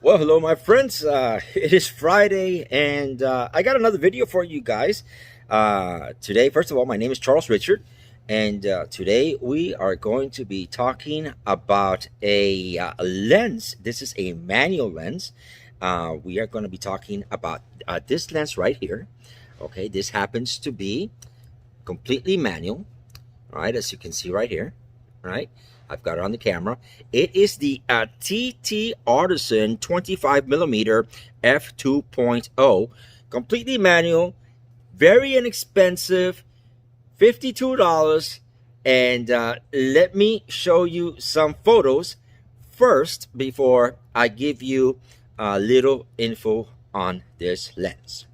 Well, hello, my friends. It is Friday, and I got another video for you guys. Today, first of all, my name is Charles Richard, and today we are going to be talking about a lens. This is a manual lens. We are going to be talking about this lens right here. Okay, this happens to be completely manual. All right, as you can see right here. All right. I've got it on the camera. It is the TTArtisan 25 millimeter f2.0, completely manual, very inexpensive, $52. And let me show you some photos first before I give you a little info on this lens.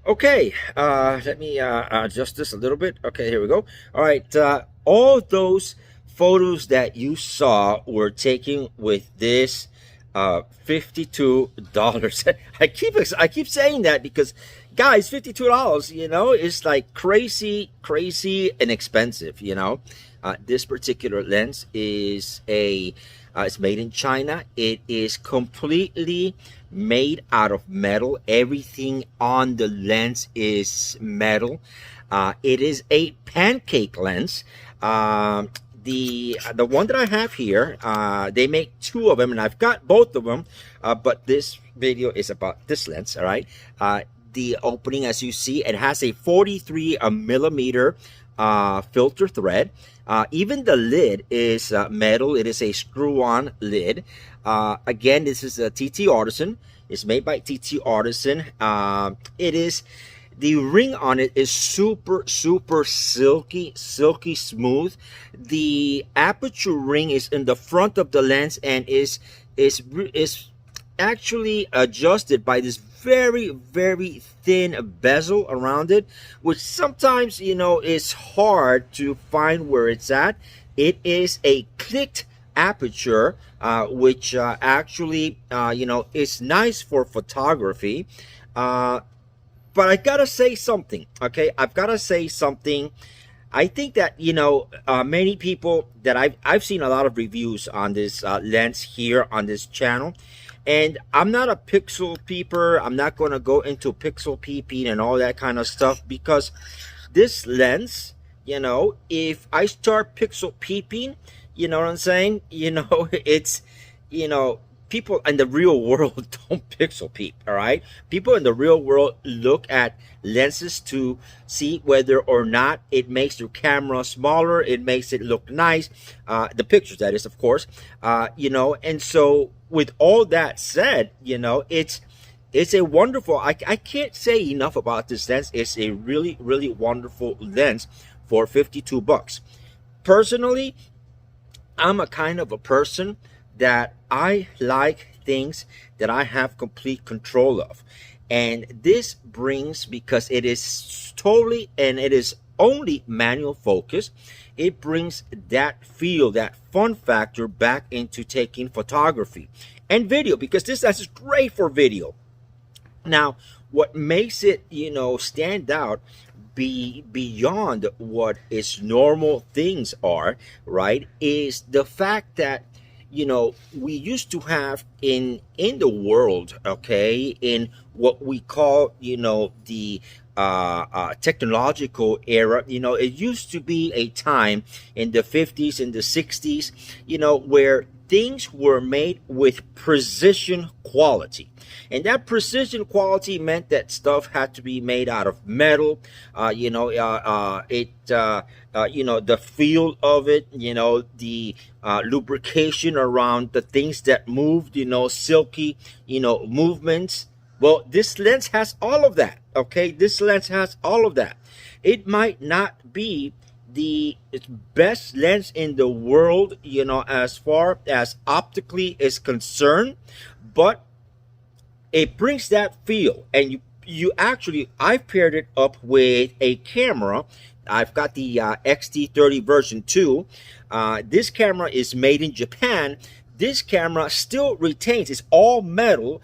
Okay, let me adjust this a little bit. Okay, here we go. All right, all those photos that you saw were taken with this $52. I keep saying that because, guys, $52, is like crazy inexpensive. This particular lens is it's made in China. It is completely made out of metal. Everything on the lens is metal. It is a pancake lens. The one that I have here, they make two of them, and I've got both of them. But this video is about this lens. All right. The opening, as you see, it has a 43 millimeter filter thread. Even the lid is metal. It is a screw-on lid. Again, this is a TTArtisan. It's made by TTArtisan. The ring on it is super silky smooth. The aperture ring is in the front of the lens and is actually adjusted by this very thin bezel around it, which sometimes is hard to find where it's at. It is a clicked aperture, which actually is nice for photography. But I gotta say something. Okay, I've gotta say something. I think that many people that I've seen a lot of reviews on this lens here on this channel. And I'm not a pixel peeper. I'm not going to go into pixel peeping and all that kind of stuff, because this lens, if I start pixel peeping, you know what I'm saying? It's, people in the real world don't pixel peep, all right? People in the real world look at lenses to see whether or not it makes your camera smaller, it makes it look nice, the pictures, that is, of course, and so with all that said, It's a wonderful, I can't say enough about this lens. It's a really, really wonderful lens for 52 bucks. Personally, I'm a kind of a person that I like things that I have complete control of. And this brings, because it is totally and it is only manual focus, it brings that feel, that fun factor back into taking photography and video, because this lens is great for video. Now, what makes it, stand out beyond what its normal things are, right, is the fact that, we used to have in the world, okay, in what we call, the technological era. It used to be a time in the 50s and the 60s, where things were made with precision quality. And that precision quality meant that stuff had to be made out of metal. The feel of it, the lubrication around the things that moved, silky, movements. Well, this lens has all of that. Okay, this lens has all of that. It might not be the best lens in the world, as far as optically is concerned, but it brings that feel. And you actually, I've paired it up with a camera. I've got the X-T30 version 2. This camera is made in Japan. This camera still retains, it's all metal,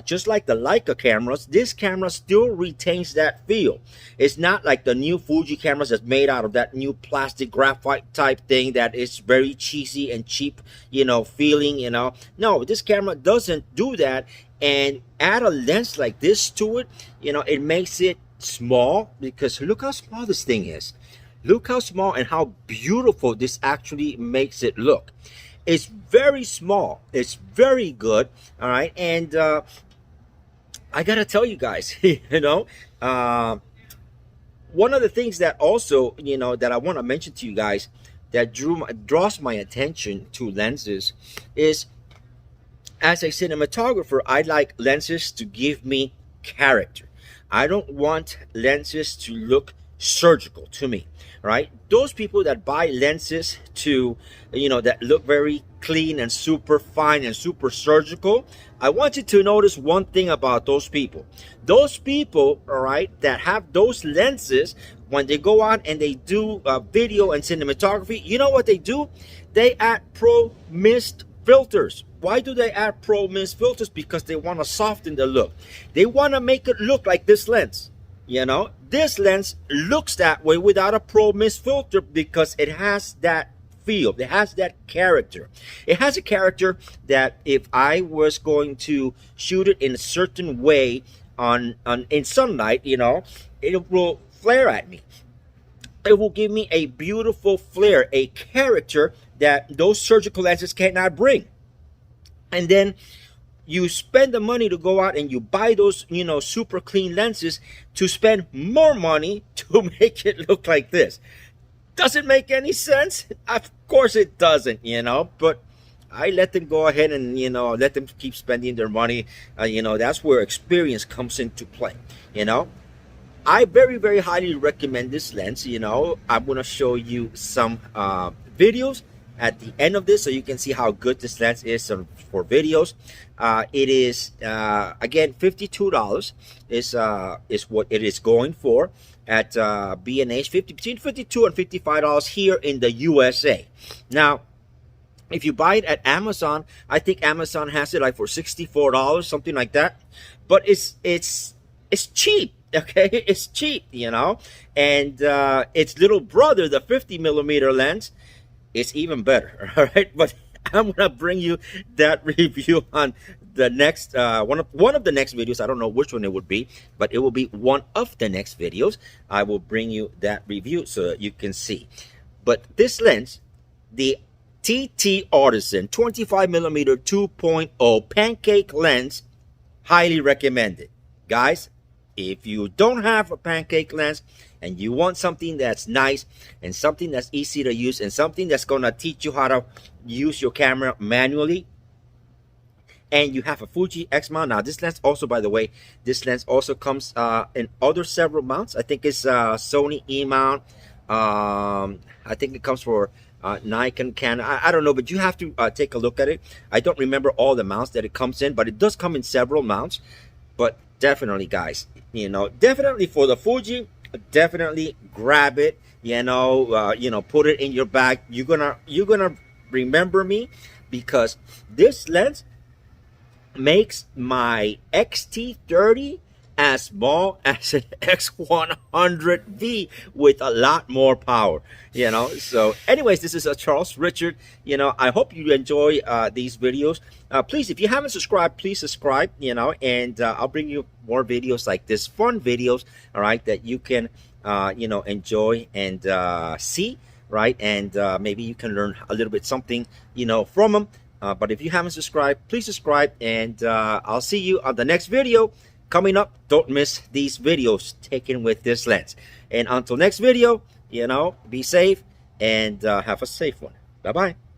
just like the Leica cameras. This camera still retains that feel. It's not like the new Fuji cameras that's made out of that new plastic graphite type thing that is very cheesy and cheap, feeling, No, this camera doesn't do that. And add a lens like this to it, it makes it small, because look how small this thing is. Look how small and how beautiful this actually makes it look. It's very small. It's very good. All right. And I got to tell you guys, one of the things that also, that I want to mention to you guys that draws my attention to lenses is, as a cinematographer, I like lenses to give me character. I don't want lenses to look surgical to me, right? Those people that buy lenses to, that look very clean and super fine and super surgical, I want you to notice one thing about those people. Those people, all right, that have those lenses, when they go out and they do video and cinematography, you know what they do? They add pro mist filters. Why do they add pro mist filters? Because they want to soften the look. They want to make it look like this lens. This lens looks that way without a pro mist filter, because it has that feel. It has that character. It has a character that if I was going to shoot it in a certain way in sunlight, it will flare at me. It will give me a beautiful flare, a character that those surgical lenses cannot bring. And then you spend the money to go out and you buy those, super clean lenses to spend more money to make it look like this. Does it make any sense? Of course it doesn't, but I let them go ahead and, let them keep spending their money. That's where experience comes into play, I very, very highly recommend this lens. I'm going to show you some videos at the end of this so you can see how good this lens is for videos. It is again $52 is what it is going for at B&H, between $52 and $55 here in the USA. Now, if you buy it at Amazon, I think Amazon has it like for $64, something like that. But it's cheap. Okay, it's cheap, and its little brother, the 50mm lens, is even better. All right, but I'm gonna bring you that review on the next one of the next videos. I don't know which one it would be, but it will be one of the next videos. I will bring you that review so that you can see. But this lens, the TTArtisan 25mm 2.0 pancake lens, highly recommended, guys. If you don't have a pancake lens and you want something that's nice and something that's easy to use and something that's going to teach you how to use your camera manually and you have a Fuji X mount. Now this lens also, by the way, this lens also comes in other several mounts. I think it's Sony E mount. I think it comes for Nikon, Canon. I don't know, but you have to take a look at it. I don't remember all the mounts that it comes in, but it does come in several mounts. But definitely, guys, you know, definitely for the Fuji, definitely grab it. You know, put it in your bag. You're gonna remember me, because this lens makes my X-T30 as small as an X100V with a lot more power, you know. So anyways, this is Charles Richard. You know, I hope you enjoy these videos. Please, if you haven't subscribed, please subscribe, you know, and I'll bring you more videos like this, fun videos, all right, that you can you know, enjoy and see, right? And maybe you can learn a little bit something, you know, from them. But if you haven't subscribed, please subscribe, and I'll see you on the next video coming up. Don't miss these videos taken with this lens. And until next video, you know, be safe and have a safe one. Bye-bye.